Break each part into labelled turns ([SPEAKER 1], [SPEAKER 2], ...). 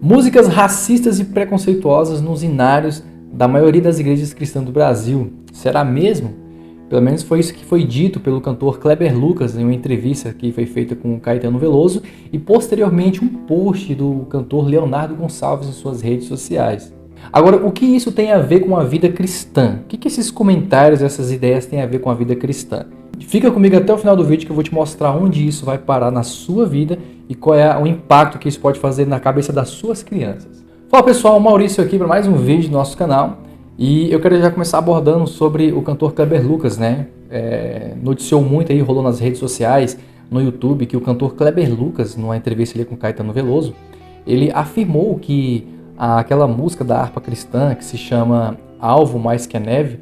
[SPEAKER 1] Músicas racistas e preconceituosas nos inários da maioria das igrejas cristãs do Brasil. Será mesmo? Pelo menos foi isso que foi dito pelo cantor Kleber Lucas em uma entrevista que foi feita com o Caetano Veloso e posteriormente um post do cantor Leonardo Gonçalves em suas redes sociais. Agora, o que isso tem a ver com a vida cristã? O que esses comentários, essas ideias têm a ver com a vida cristã? Fica comigo até o final do vídeo que eu vou te mostrar onde isso vai parar na sua vida e qual é o impacto que isso pode fazer na cabeça das suas crianças. Fala pessoal, Maurício aqui para mais um vídeo do nosso canal e eu quero já começar abordando sobre o cantor Kleber Lucas, né? Noticiou muito aí, rolou nas redes sociais, no YouTube, que o cantor Kleber Lucas, numa entrevista ali com Caetano Veloso, ele afirmou que aquela música da harpa cristã que se chama Alvo Mais Que a Neve,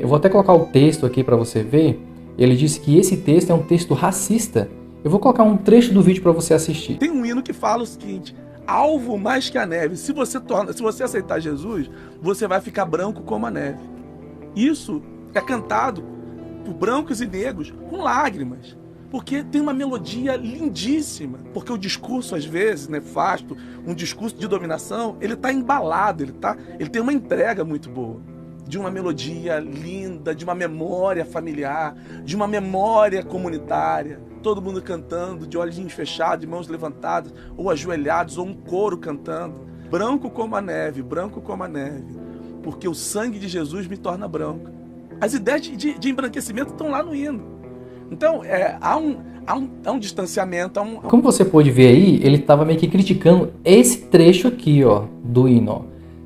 [SPEAKER 1] eu vou até colocar o texto aqui para você ver. Ele disse que esse texto é um texto racista. Eu vou colocar um trecho do vídeo para você assistir.
[SPEAKER 2] Tem um hino que fala o seguinte: alvo mais que a neve. Se você aceitar Jesus, você vai ficar branco como a neve. Isso é cantado por brancos e negros com lágrimas, porque tem uma melodia lindíssima. Porque o discurso, às vezes, nefasto, um discurso de dominação, ele está embalado, ele tem uma entrega muito boa. De uma melodia linda, de uma memória familiar, de uma memória comunitária, todo mundo cantando, de olhinhos fechados, de mãos levantadas, ou ajoelhados, ou um coro cantando. Branco como a neve, porque o sangue de Jesus me torna branco. As ideias de embranquecimento estão lá no hino. Então, há um distanciamento,
[SPEAKER 1] Como você pode ver aí, ele estava meio que criticando esse trecho aqui, ó, do hino, ó.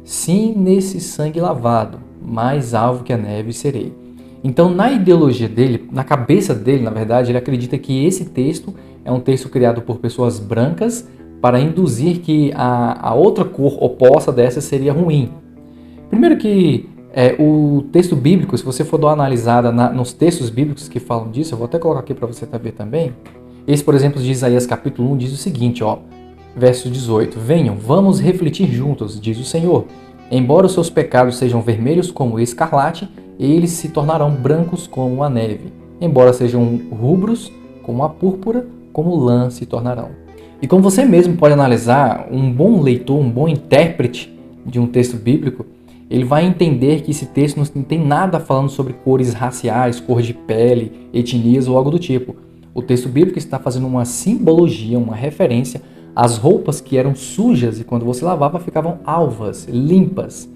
[SPEAKER 1] Sim, nesse sangue lavado, mais alvo que a neve serei. Então, na ideologia dele, na cabeça dele, na verdade, ele acredita que esse texto é um texto criado por pessoas brancas para induzir que a outra cor oposta dessa seria ruim. Primeiro que o texto bíblico, se você for dar uma analisada nos textos bíblicos que falam disso, eu vou até colocar aqui para você ver também. Esse, por exemplo, de Isaías capítulo 1 diz o seguinte, ó, verso 18. Venham, vamos refletir juntos, diz o Senhor. Embora os seus pecados sejam vermelhos como o escarlate, eles se tornarão brancos como a neve. Embora sejam rubros como a púrpura, como lã se tornarão. E como você mesmo pode analisar, um bom leitor, um bom intérprete de um texto bíblico, ele vai entender que esse texto não tem nada falando sobre cores raciais, cor de pele, etnias ou algo do tipo. O texto bíblico está fazendo uma simbologia, uma referência às roupas que eram sujas e quando você lavava ficavam alvas, limpas.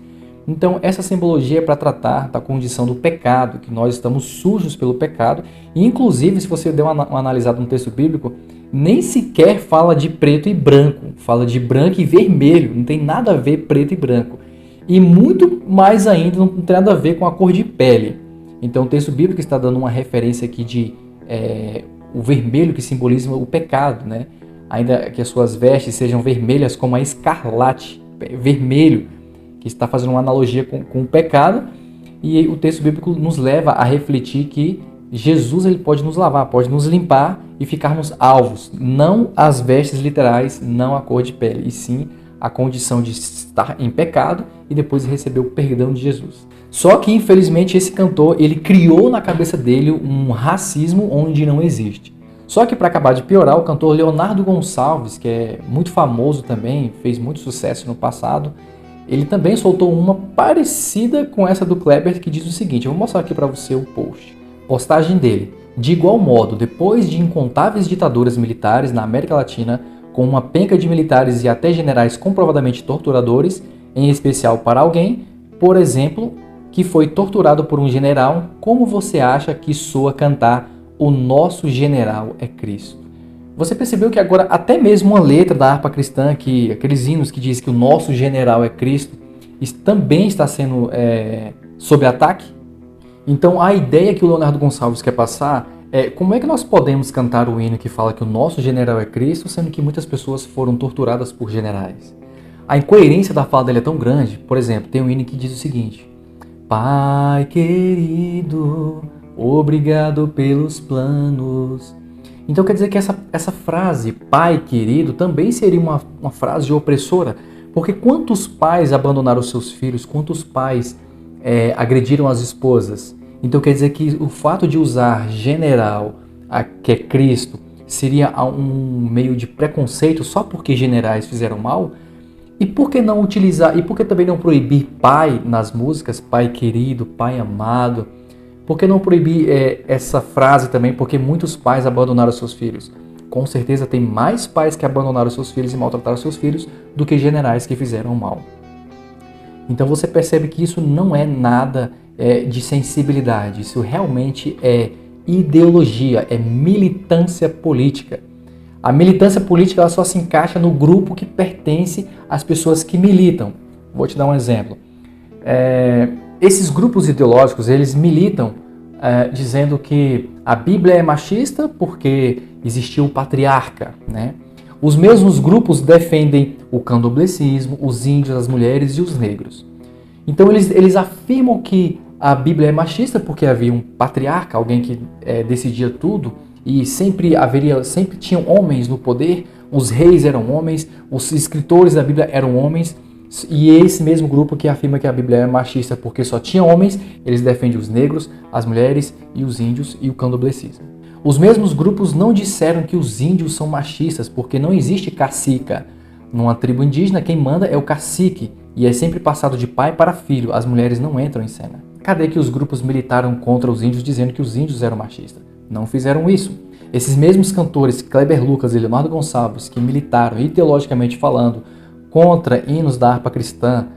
[SPEAKER 1] Então essa simbologia é para tratar da condição do pecado, que nós estamos sujos pelo pecado. E inclusive, se você der uma analisada no texto bíblico, nem sequer fala de preto e branco, fala de branco e vermelho, não tem nada a ver preto e branco. E muito mais ainda não tem nada a ver com a cor de pele. Então o texto bíblico está dando uma referência aqui de o vermelho que simboliza o pecado, né? Ainda que as suas vestes sejam vermelhas como a escarlate, vermelho, que está fazendo uma analogia com o pecado. E o texto bíblico nos leva a refletir que Jesus ele pode nos lavar, pode nos limpar e ficarmos alvos. Não as vestes literais, não a cor de pele, e sim a condição de estar em pecado e depois receber o perdão de Jesus. Só que, infelizmente, esse cantor ele criou na cabeça dele um racismo onde não existe. Só que para acabar de piorar, o cantor Leonardo Gonçalves, que é muito famoso também, fez muito sucesso no passado, ele também soltou uma parecida com essa do Kleber, que diz o seguinte, eu vou mostrar aqui para você o post. Postagem dele. De igual modo, depois de incontáveis ditaduras militares na América Latina, com uma penca de militares e até generais comprovadamente torturadores, em especial para alguém, por exemplo, que foi torturado por um general, como você acha que soa cantar o nosso general é Cristo? Você percebeu que agora até mesmo uma letra da harpa cristã, aqueles hinos que diz que o nosso general é Cristo, também está sendo sob ataque? Então a ideia que o Leonardo Gonçalves quer passar é como é que nós podemos cantar o hino que fala que o nosso general é Cristo, sendo que muitas pessoas foram torturadas por generais? A incoerência da fala dele é tão grande. Por exemplo, tem um hino que diz o seguinte: Pai querido, obrigado pelos planos. Então quer dizer que essa frase, pai querido, também seria uma frase opressora, porque quantos pais abandonaram seus filhos, quantos pais agrediram as esposas? Então quer dizer que o fato de usar general, que é Cristo, seria um meio de preconceito só porque generais fizeram mal? E por que não utilizar, e por que também não proibir pai nas músicas? Pai querido, pai amado. Por que não proibir essa frase também? Porque muitos pais abandonaram seus filhos. Com certeza tem mais pais que abandonaram seus filhos e maltrataram seus filhos do que generais que fizeram mal. Então você percebe que isso não é nada de sensibilidade. Isso realmente é ideologia, é militância política. A militância política ela só se encaixa no grupo que pertence às pessoas que militam. Vou te dar um exemplo. Esses grupos ideológicos, eles militam dizendo que a Bíblia é machista porque existiu o patriarca, né? Os mesmos grupos defendem o candomblecismo, os índios, as mulheres e os negros. Então eles afirmam que a Bíblia é machista porque havia um patriarca, alguém que decidia tudo, e sempre tinham homens no poder, os reis eram homens, os escritores da Bíblia eram homens, e esse mesmo grupo que afirma que a Bíblia é machista porque só tinha homens, eles defendem os negros, as mulheres e os índios e o candomblecismo. Os mesmos grupos não disseram que os índios são machistas porque não existe cacica. Numa tribo indígena, quem manda é o cacique e é sempre passado de pai para filho, as mulheres não entram em cena. Cadê que os grupos militaram contra os índios dizendo que os índios eram machistas? Não fizeram isso. Esses mesmos cantores, Kleber Lucas e Leonardo Gonçalves, que militaram ideologicamente falando contra hinos da harpa cristã,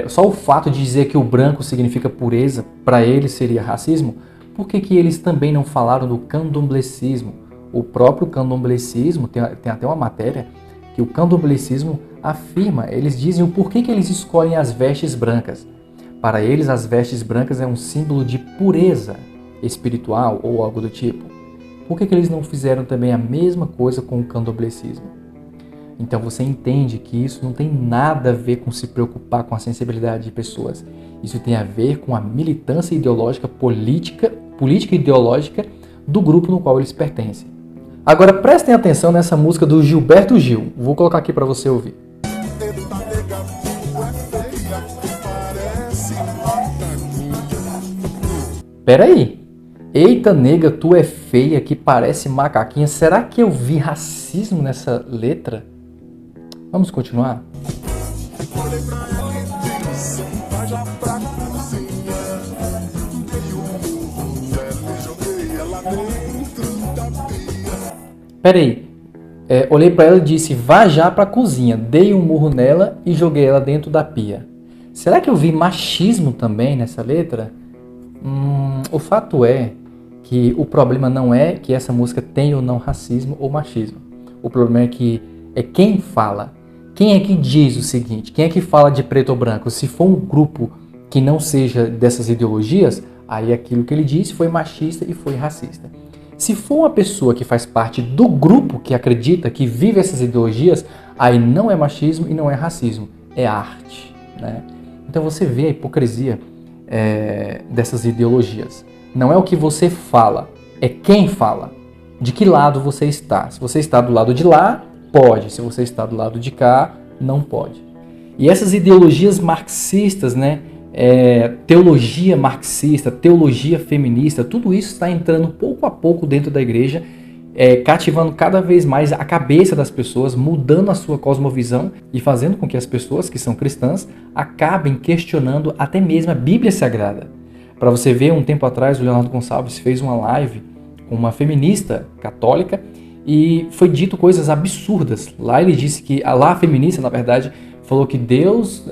[SPEAKER 1] só o fato de dizer que o branco significa pureza, para eles seria racismo, por que eles também não falaram do candomblecismo? O próprio candomblecismo, tem até uma matéria que o candomblecismo afirma, eles dizem o porquê que eles escolhem as vestes brancas. Para eles, as vestes brancas é um símbolo de pureza espiritual ou algo do tipo. Por que eles não fizeram também a mesma coisa com o candomblecismo? Então você entende que isso não tem nada a ver com se preocupar com a sensibilidade de pessoas. Isso tem a ver com a militância ideológica, política e ideológica do grupo no qual eles pertencem. Agora prestem atenção nessa música do Gilberto Gil. Vou colocar aqui para você ouvir. Peraí. Eita nega, tu é feia que parece macaquinha. Será que eu vi racismo nessa letra? Vamos continuar? Peraí, olhei pra ela e disse, vá já pra cozinha. Dei um murro nela e joguei ela dentro da pia. Será que eu vi machismo também nessa letra? O fato é que o problema não é que essa música tem ou não racismo ou machismo. O problema é que é quem fala. Quem é que diz o seguinte? Quem é que fala de preto ou branco? Se for um grupo que não seja dessas ideologias, aí aquilo que ele disse foi machista e foi racista. Se for uma pessoa que faz parte do grupo que acredita, que vive essas ideologias, aí não é machismo e não é racismo, é arte, né? Então você vê a hipocrisia dessas ideologias. Não é o que você fala, é quem fala. De que lado você está? Se você está do lado de lá, pode. Se você está do lado de cá, não pode. E essas ideologias marxistas, né? Teologia marxista, teologia feminista, tudo isso está entrando pouco a pouco dentro da igreja, cativando cada vez mais a cabeça das pessoas, mudando a sua cosmovisão e fazendo com que as pessoas que são cristãs acabem questionando até mesmo a Bíblia Sagrada. Para você ver, um tempo atrás o Leonardo Gonçalves fez uma live com uma feminista católica e foi dito coisas absurdas. Lá ele disse que, a feminista, na verdade, falou que Deus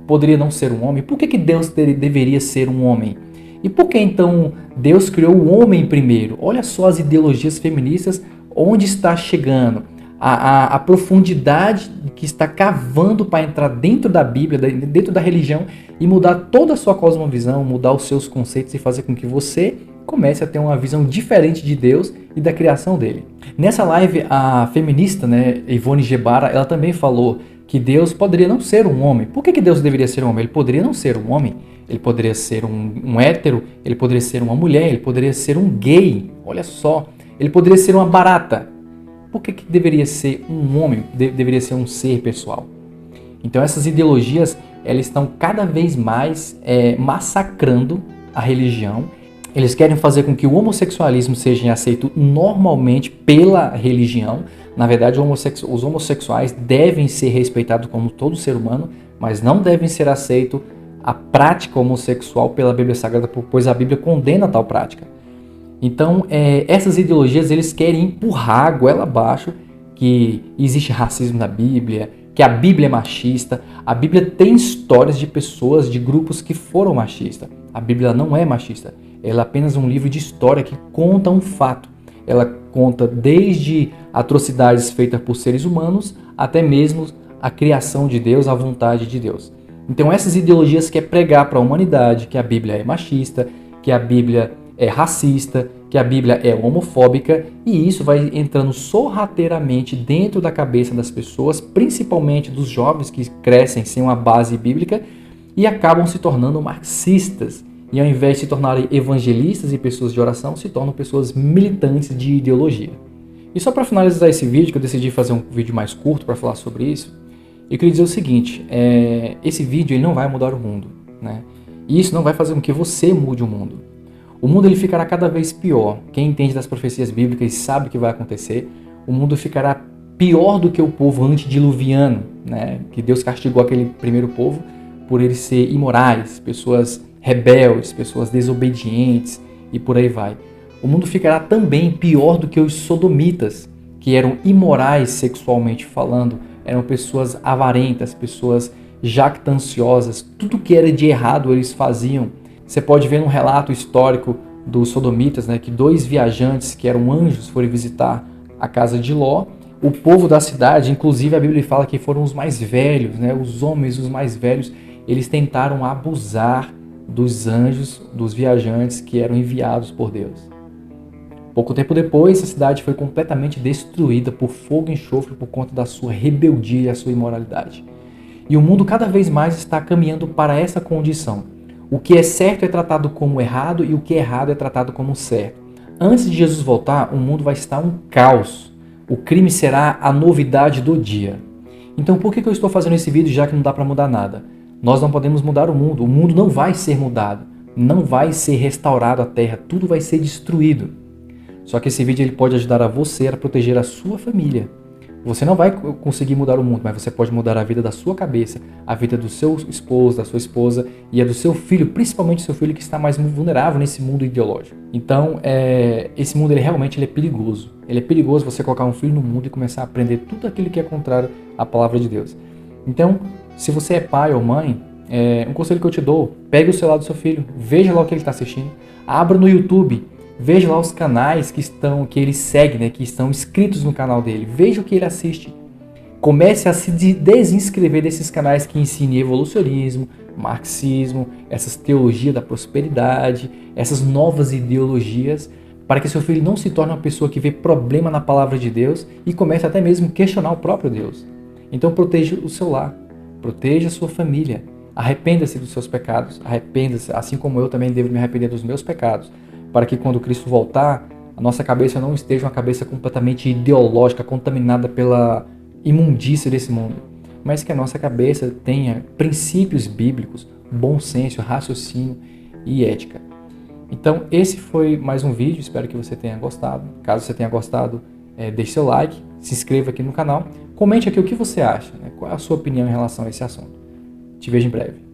[SPEAKER 1] poderia não ser um homem. Por que Deus deveria ser um homem? E por que então Deus criou o homem primeiro? Olha só as ideologias feministas, onde está chegando. A profundidade que está cavando para entrar dentro da Bíblia, dentro da religião e mudar toda a sua cosmovisão, mudar os seus conceitos e fazer com que você comece a ter uma visão diferente de Deus e da criação dele. Nessa live, a feminista, né, Ivone Gebara, ela também falou que Deus poderia não ser um homem. Por que Deus deveria ser um homem? Ele poderia não ser um homem. Ele poderia ser um hétero, ele poderia ser uma mulher, ele poderia ser um gay. Olha só, ele poderia ser uma barata. Por que deveria ser um homem? Deveria ser um ser pessoal. Então essas ideologias, elas estão cada vez mais massacrando a religião. Eles querem fazer com que o homossexualismo seja aceito normalmente pela religião. Na verdade, os homossexuais devem ser respeitados como todo ser humano, mas não devem ser aceitos a prática homossexual pela Bíblia Sagrada, pois a Bíblia condena tal prática. Então, essas ideologias, eles querem empurrar a goela abaixo que existe racismo na Bíblia, que a Bíblia é machista. A Bíblia tem histórias de pessoas, de grupos que foram machistas. A Bíblia não é machista. Ela é apenas um livro de história que conta um fato. Ela conta desde atrocidades feitas por seres humanos até mesmo a criação de Deus, a vontade de Deus. Então essas ideologias querem pregar para a humanidade que a Bíblia é machista, que a Bíblia é racista, que a Bíblia é homofóbica, e isso vai entrando sorrateiramente dentro da cabeça das pessoas, principalmente dos jovens que crescem sem uma base bíblica e acabam se tornando marxistas. E ao invés de se tornarem evangelistas e pessoas de oração, se tornam pessoas militantes de ideologia. E só para finalizar esse vídeo, que eu decidi fazer um vídeo mais curto para falar sobre isso, eu queria dizer o seguinte, esse vídeo ele não vai mudar o mundo, né? E isso não vai fazer com que você mude o mundo. O mundo ele ficará cada vez pior. Quem entende das profecias bíblicas sabe o que vai acontecer. O mundo ficará pior do que o povo antediluviano, né? Que Deus castigou aquele primeiro povo por eles serem imorais, pessoas rebeldes, pessoas desobedientes e por aí vai. O mundo ficará também pior do que os sodomitas, que eram imorais sexualmente falando, eram pessoas avarentas, pessoas jactanciosas, tudo que era de errado eles faziam. Você pode ver um relato histórico dos sodomitas, né, que 2 viajantes que eram anjos foram visitar a casa de Ló. O povo da cidade, inclusive a Bíblia fala que foram os mais velhos, né, os homens os mais velhos, eles tentaram abusar dos anjos, dos viajantes que eram enviados por Deus. Pouco tempo depois, a cidade foi completamente destruída por fogo e enxofre por conta da sua rebeldia e a sua imoralidade. E o mundo cada vez mais está caminhando para essa condição. O que é certo é tratado como errado e o que é errado é tratado como certo. Antes de Jesus voltar, o mundo vai estar um caos. O crime será a novidade do dia. Então por que eu estou fazendo esse vídeo já que não dá para mudar nada? Nós não podemos mudar o mundo não vai ser mudado, não vai ser restaurado a terra, tudo vai ser destruído. Só que esse vídeo ele pode ajudar a você a proteger a sua família. Você não vai conseguir mudar o mundo, mas você pode mudar a vida da sua cabeça, a vida do seu esposo, da sua esposa e a do seu filho, principalmente seu filho que está mais vulnerável nesse mundo ideológico. Então, esse mundo ele realmente ele é perigoso. Ele é perigoso você colocar um filho no mundo e começar a aprender tudo aquilo que é contrário à palavra de Deus. Então, se você é pai ou mãe, um conselho que eu te dou, pegue o celular do seu filho, veja lá o que ele está assistindo, abra no YouTube, veja lá os canais que ele segue, né, que estão inscritos no canal dele, veja o que ele assiste. Comece a se desinscrever desses canais que ensinem evolucionismo, marxismo, essas teologias da prosperidade, essas novas ideologias, para que seu filho não se torne uma pessoa que vê problema na palavra de Deus e comece até mesmo a questionar o próprio Deus. Então proteja o seu lar. Proteja a sua família. Arrependa-se dos seus pecados. Arrependa-se, assim como eu também devo me arrepender dos meus pecados, para que quando Cristo voltar, a nossa cabeça não esteja uma cabeça completamente ideológica, contaminada pela imundícia desse mundo, mas que a nossa cabeça tenha princípios bíblicos, bom senso, raciocínio e ética. Então esse foi mais um vídeo, espero que você tenha gostado. Caso você tenha gostado, deixe seu like, se inscreva aqui no canal, comente aqui o que você acha, né? Qual é a sua opinião em relação a esse assunto. Te vejo em breve.